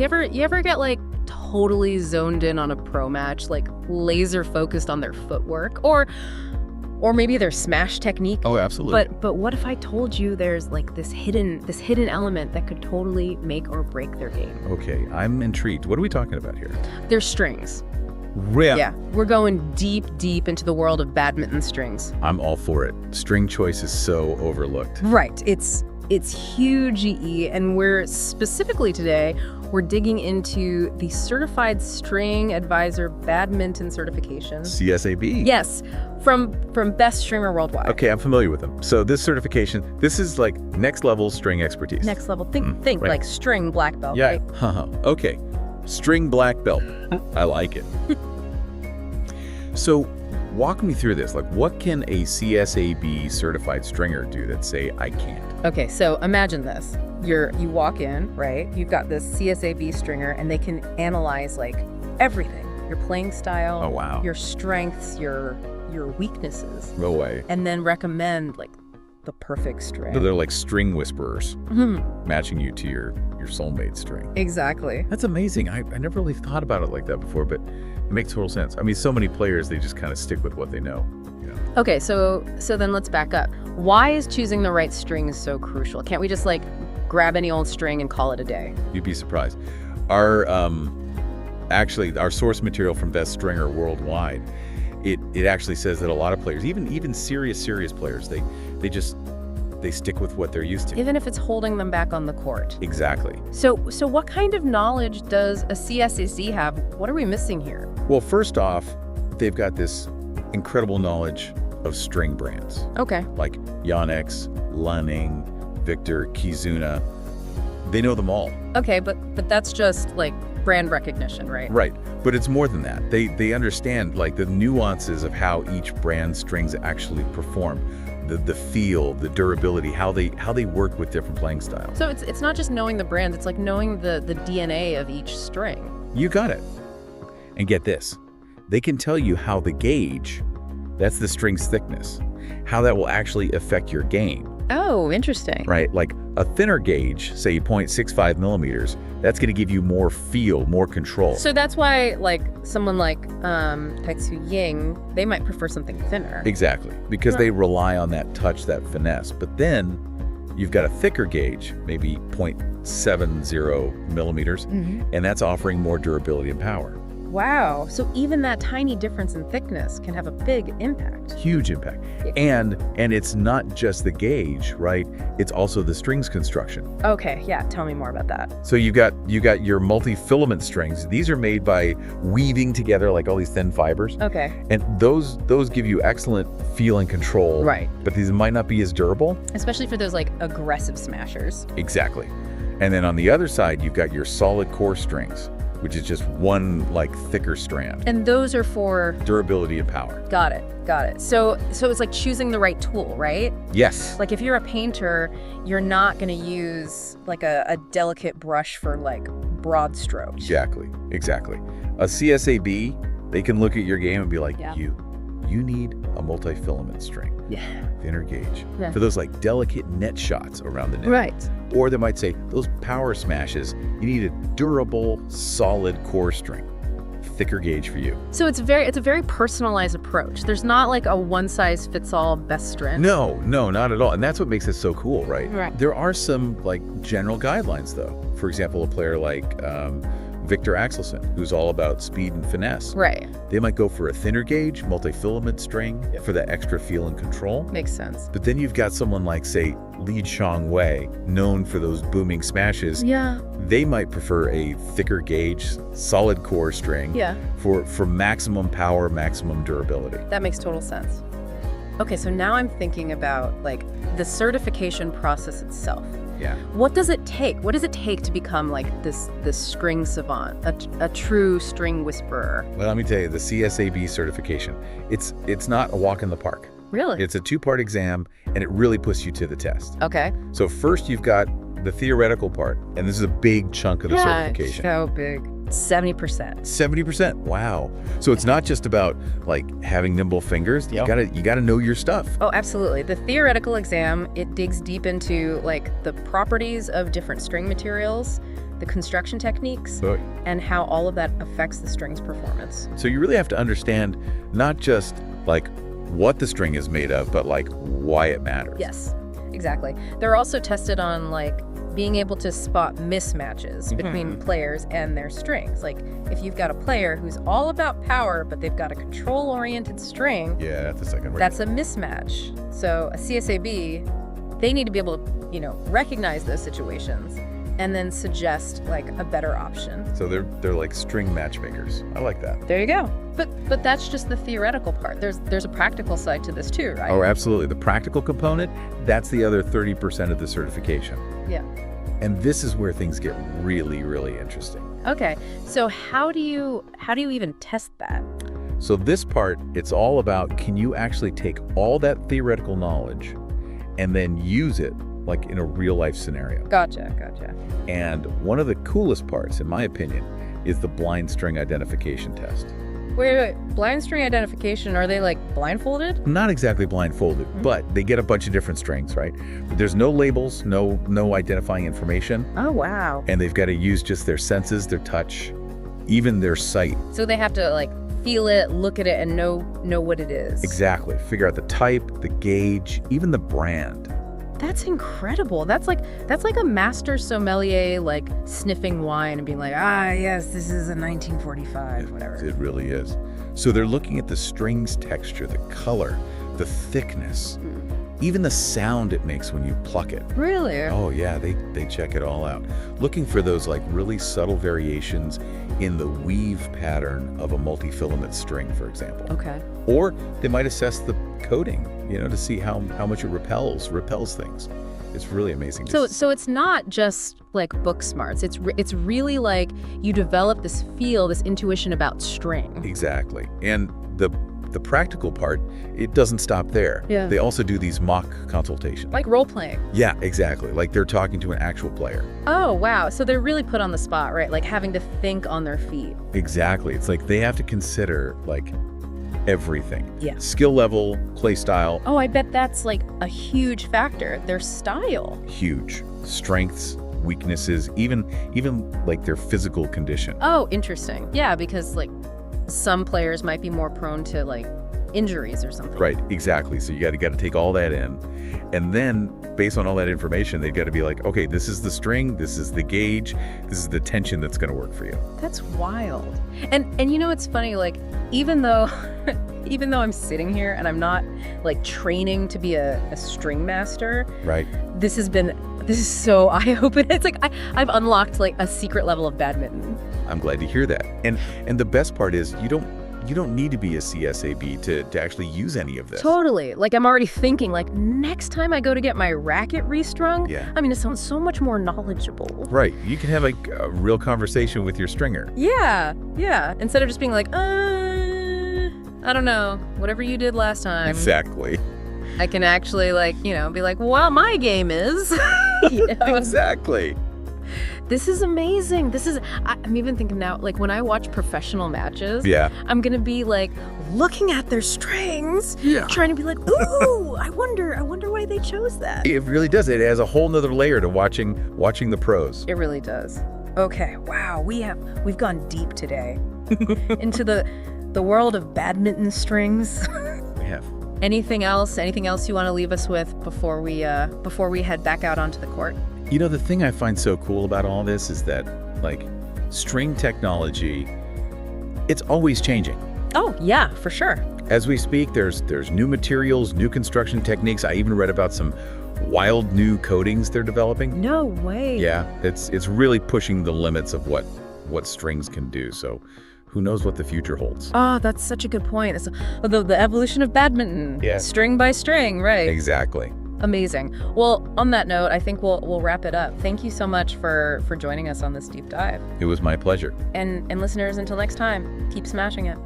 You ever get like totally zoned in on a pro match, like laser focused on their footwork or maybe their smash technique? Oh, absolutely. But what if I told you there's like this hidden element that could totally make or break their game? Okay, I'm intrigued. What are we talking about here? There's strings. Yeah. Yeah, we're going deep into the world of badminton strings. I'm all for it. String choice is so overlooked. Right. It's huge, EE, and we're specifically today, we're digging into the Certified String Advisor Badminton certification. CSA-B. Yes, from Best Stringer Worldwide. Okay, I'm familiar with them. So this certification, this is like next level string expertise. Next level. Think right. like string black belt. Yeah. Right? Okay. String black belt. I like it. So walk me through this. Like, what can a CSA-B certified stringer do that say I can't? Okay, so imagine this. You walk in, right? You've got this CSA-B stringer, and they can analyze like everything: your playing style, Oh, wow. your strengths, your weaknesses, No way. and then recommend like the perfect string. So they're like string whisperers, Mhm. matching you to your soulmate string. Exactly. That's amazing. I never really thought about it like that before, but it makes total sense. I mean, so many players, they just kind of stick with what they know. You know? Okay, so then let's back up. Why is choosing the right string so crucial? Can't we just like grab any old string and call it a day? You'd be surprised. Our actually, our source material from Best Stringer Worldwide, it actually says that a lot of players, even serious players, they stick with what they're used to. Even if it's holding them back on the court. Exactly. So what kind of knowledge does a CSA-C have? What are we missing here? Well, first off, they've got this incredible knowledge of string brands Okay. like Yonex, Lunning, Victor, Kizuna. They know them all. Okay, but that's just like brand recognition, right? Right. But it's more than that. They understand like the nuances of how each brand strings actually perform. The feel, the durability, how they work with different playing styles. So it's not just knowing the brands, it's like knowing the DNA of each string. You got it. And get this. They can tell you how the gauge, that's the string's thickness, how that will actually affect your game. Oh, interesting. Right? Like a thinner gauge, say 0.65 millimeters, that's going to give you more feel, more control. So that's why like someone like Tai-Tzu Ying, they might prefer something thinner. Exactly. Because they rely on that touch, that finesse. But then you've got a thicker gauge, maybe 0.70 millimeters, and that's offering more durability and power. Wow. So even that tiny difference in thickness can have a big impact. Huge impact. And it's not just the gauge, right? It's also the strings construction. Okay, yeah, tell me more about that. So you've got your multi-filament strings. These are made by weaving together like all these thin fibers. Okay. And those give you excellent feel and control. Right. But these might not be as durable. Especially for those like aggressive smashers. Exactly. And then on the other side, you've got your solid core strings, which is just one like thicker strand. And those are for Durability and power. Got it. So it's like choosing the right tool, right? Yes. Like if you're a painter, you're not going to use like a delicate brush for like broad strokes. Exactly. A CSA-B, they can look at your game and be like, Yeah. you need a multi-filament string. Yeah. Thinner gauge. Yeah. For those like delicate net shots around the net. Right. Or they might say, those power smashes, you need a durable, solid core string. Thicker gauge for you. So it's a very personalized approach. There's not like a one-size-fits-all best strength. No, not at all. And that's what makes it so cool, right? Right. There are some like general guidelines though. For example, a player like Victor Axelsen, who's all about speed and finesse. Right. They might go for a thinner gauge, multi-filament string for that extra feel and control. Makes sense. But then you've got someone like, say, Li Chongwei, known for those booming smashes. Yeah. They might prefer a thicker gauge, solid core string Yeah. for maximum power, maximum durability. That makes total sense. Okay, so now I'm thinking about like the certification process itself. Yeah. What does it take? What does it take to become like this string savant, a true string whisperer? Well, let me tell you, the CSA-B certification, it's not a walk in the park. Really? It's a 2-part exam, and it really puts you to the test. Okay. So first you've got the theoretical part, and this is a big chunk of the certification. So big. 70%. 70%. Wow. So it's not just about like having nimble fingers. You gotta know your stuff. Oh, absolutely. The theoretical exam, it digs deep into like the properties of different string materials, the construction techniques, So, and how all of that affects the string's performance. so you really have to understand not just like what the string is made of, but like why it matters. Yes, exactly. They're also tested on like being able to spot mismatches between players and their strings. Like if you've got a player who's all about power, but they've got a control-oriented string, Yeah, that's the second word. that's a mismatch. So a CSA-B, they need to be able to, recognize those situations and then suggest like a better option. So they're like string matchmakers. I like that. There you go. But that's just the theoretical part. There's a practical side to this too, right? Oh, absolutely. The practical component, that's the other 30% of the certification. Yeah. And this is where things get really, really interesting. Okay. So how do you even test that? So this part, it's all about, can you actually take all that theoretical knowledge and then use it like in a real life scenario? Gotcha. And one of the coolest parts, in my opinion, is the blind string identification test. Wait. Blind string identification, are they like blindfolded? Not exactly blindfolded, but they get a bunch of different strings, right? There's no labels, no identifying information, Oh, wow. and they've got to use just their senses, their touch, even their sight. So they have to like feel it, look at it, and know what it is. Exactly. Figure out the type, the gauge, even the brand. That's incredible. That's like a master sommelier like sniffing wine and being like, yes, this is a 1945, whatever. It really is. So they're looking at the string's texture, the color, the thickness, even the sound it makes when you pluck it. Really? Oh yeah, they check it all out. Looking for those like really subtle variations in the weave pattern of a multi-filament string, for example. Okay. Or they might assess the coating, to see how much it repels things. It's really amazing. So it's not just like book smarts. It's really like you develop this feel, this intuition about string. Exactly. And the practical part, it doesn't stop there. Yeah. They also do these mock consultations. Like role playing. Yeah, exactly. Like they're talking to an actual player. Oh, wow. So they're really put on the spot, right? Like having to think on their feet. Exactly. It's like they have to consider like everything. Yeah. Skill level, play style, Oh, I bet that's like a huge factor. Their style. huge. Strengths, weaknesses, even like their physical condition. Oh, interesting. Yeah, because like some players might be more prone to like injuries or something. Right, exactly. So you got to take all that in. And then based on all that information, they've got to be like, okay, this is the string, this is the gauge, this is the tension that's going to work for you. That's wild. And it's funny, like even though I'm sitting here and I'm not like training to be a string master, Right. this is so eye-opening. It's like I've unlocked like a secret level of badminton. I'm glad to hear that. And the best part is you don't need to be a CSA-B to actually use any of this. Totally. Like I'm already thinking like next time I go to get my racket restrung, Yeah. I mean, it sounds so much more knowledgeable. Right. You can have like a real conversation with your stringer. Yeah. Instead of just being like, I don't know, whatever you did last time. Exactly. I can actually like, be like, well, my game is. Exactly. This is amazing. I'm even thinking now, like when I watch professional matches, Yeah. I'm going to be like looking at their strings, Yeah. trying to be like, ooh, I wonder why they chose that. It really does. It adds a whole nother layer to watching the pros. It really does. Okay, wow, we've gone deep today into the world of badminton strings. We have. Anything else you want to leave us with before we head back out onto the court? The thing I find so cool about all this is that, like, string technology, it's always changing. Oh, yeah, for sure. As we speak, there's new materials, new construction techniques. I even read about some wild new coatings they're developing. No way. Yeah, it's really pushing the limits of what strings can do. So who knows what the future holds. Oh, that's such a good point. It's the evolution of badminton. Yeah. String by string, right. Exactly. Amazing. Well, on that note, I think we'll wrap it up. Thank you so much for joining us on this deep dive. It was my pleasure. And listeners, until next time, keep smashing it.